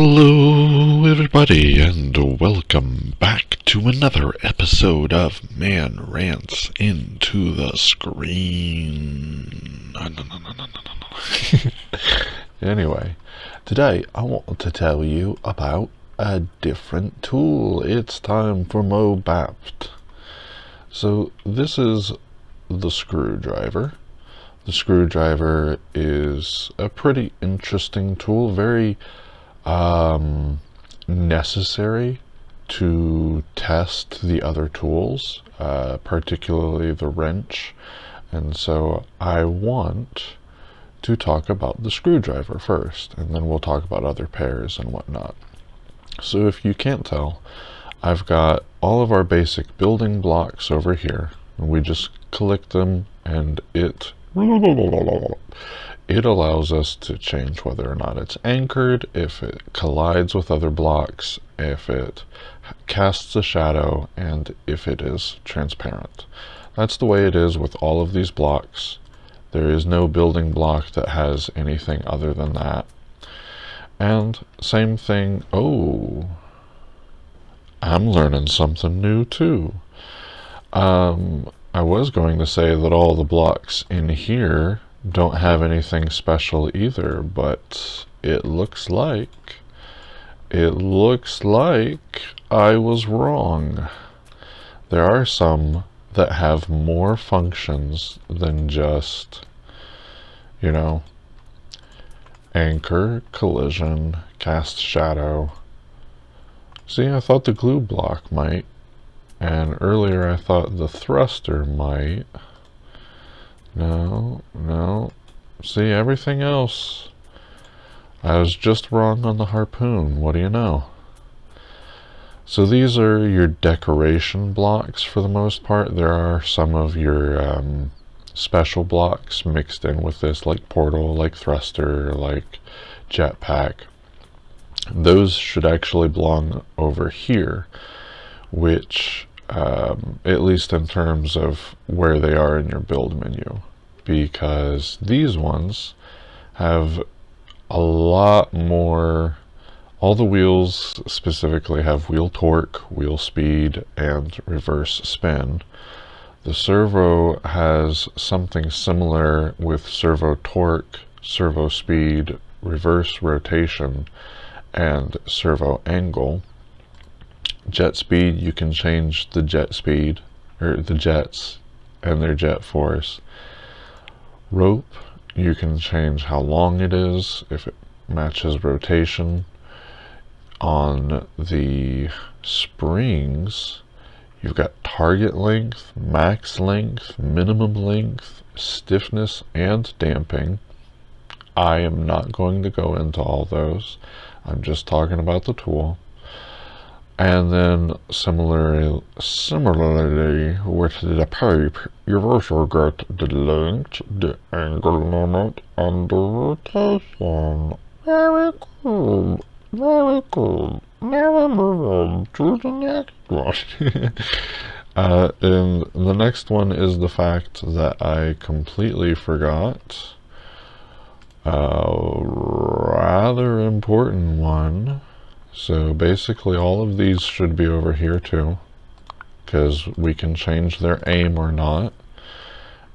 Hello everybody and welcome back to another episode of Man Rants Into the Screen. Anyway, today I want to tell you about a different tool. It's time for MoBABFT. So this is the screwdriver. The screwdriver is a pretty interesting tool, very necessary to test the other tools, particularly the wrench. And so I want to talk about the screwdriver first, and then we'll talk about other pairs and whatnot. So if you can't tell, I've got all of our basic building blocks over here, and we just click them, and it allows us to change whether or not it's anchored, if it collides with other blocks, if it casts a shadow, and if it is transparent. That's the way it is with all of these blocks. There is no building block that has anything other than that. And same thing, oh, I'm learning something new too. I was going to say that all the blocks in here don't have anything special either, but it looks like I was wrong. There are some that have more functions than just, anchor, collision, cast shadow. See, I thought the glue block might, and earlier I thought the thruster might. No. See, everything else. I was just wrong on the harpoon. What do you know? So these are your decoration blocks for the most part. There are some of your special blocks mixed in with this, like portal, like thruster, like jetpack. Those should actually belong over here, which at least in terms of where they are in your build menu, because these ones have a lot more. All the wheels specifically have wheel torque, wheel speed, and reverse spin. The servo has something similar with servo torque, servo speed, reverse rotation, and servo angle. Jet speed, you can change the jet speed, or the jets and their jet force. Rope, you can change how long it is if it matches rotation. On the springs, you've got target length, max length, minimum length, stiffness, and damping. I am not going to go into all those. I'm just talking about the tool. And then similarly with the pipe, you've also got the length, the angle limit, and the rotation. Very cool. Very cool. Now we're moving to the next one. And the next one is the fact that I completely forgot a rather important one. So basically all of these should be over here too, because we can change their aim or not.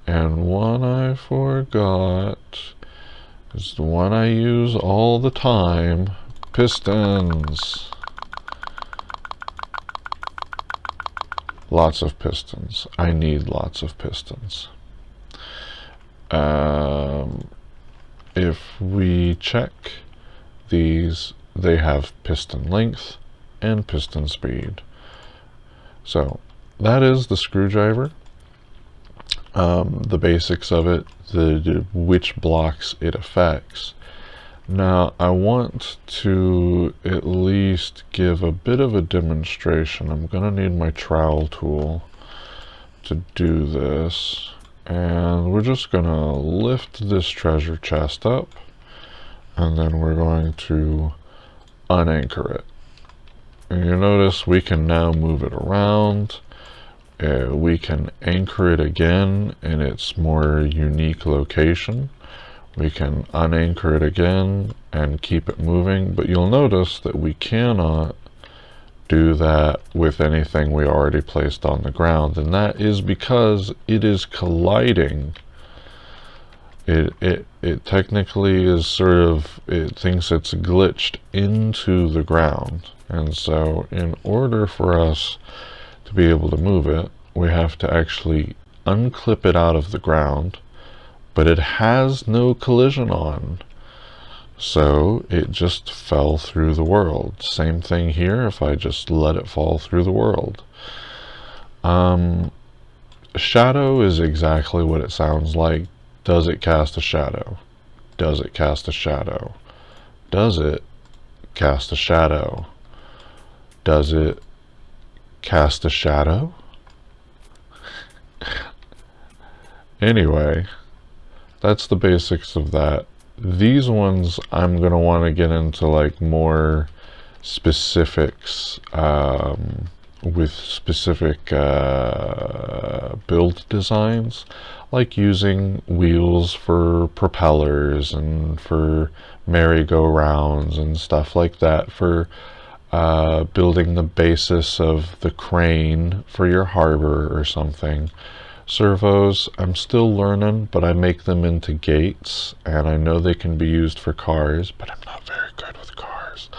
And one I forgot is the one I use all the time: pistons. Lots of pistons. I need lots of pistons. If we check these, they have piston length and piston speed. So that is the screwdriver. The basics of it, which blocks it affects. Now I want to at least give a bit of a demonstration. I'm gonna need my trowel tool to do this, and we're just gonna lift this treasure chest up, and then we're going to unanchor it. And you notice we can now move it around. We can anchor it again in its more unique location, We can unanchor it again and keep it moving, but you'll notice that we cannot do that with anything we already placed on the ground, and that is because it is colliding. It technically is sort of, it thinks it's glitched into the ground, and so in order for us to be able to move it, we have to actually unclip it out of the ground, but it has no collision on, so it just fell through the world. Same thing here if I just let it fall through the world. Shadow is exactly what it sounds like. Does it cast a shadow? Does it cast a shadow? Does it cast a shadow? Does it cast a shadow? Anyway, that's the basics of that. These ones I'm going to want to get into like more specifics with specific build designs, like using wheels for propellers and for merry-go-rounds and stuff like that for building the basis of the crane for your harbor or something. Servos, I'm still learning, but I make them into gates, and I know they can be used for cars, but I'm not very good with cars.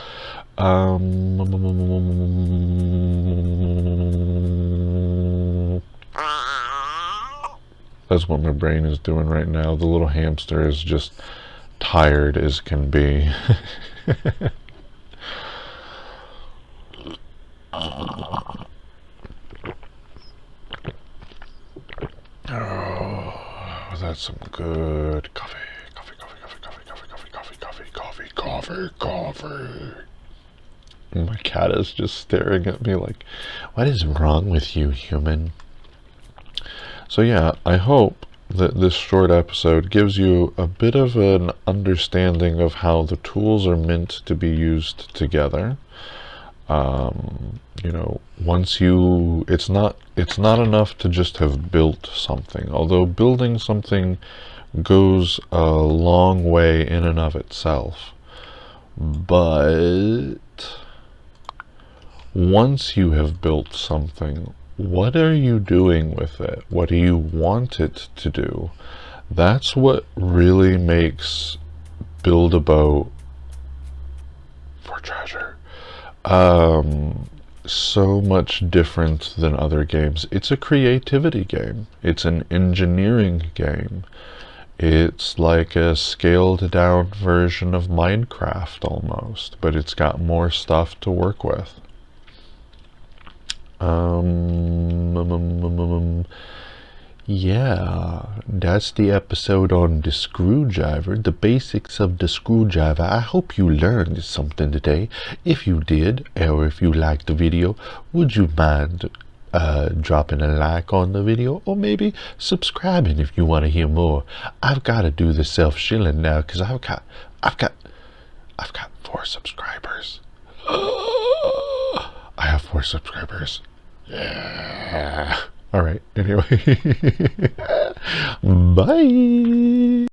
That's what my brain is doing right now. The little hamster is just tired as can be. Oh, that's some good coffee. My cat is just staring at me like, what is wrong with you, human? So yeah, I hope that this short episode gives you a bit of an understanding of how the tools are meant to be used together. You know, once you, it's not enough to just have built something, although building something goes a long way in and of itself. But once you have built something, what are you doing with it? What do you want it to do? That's what really makes Build a Boat for Treasure so much different than other games. It's a creativity game. It's an engineering game. It's like a scaled down version of Minecraft almost, but it's got more stuff to work with. Yeah, that's the episode on the screwdriver, the basics of the screwdriver. I hope you learned something today. If you did, or if you liked the video, would you mind dropping a like on the video, or maybe subscribing if you want to hear more? I've got to do the self-shilling now because I've got 4 subscribers. I have 4 subscribers. Yeah. All right. Anyway, bye.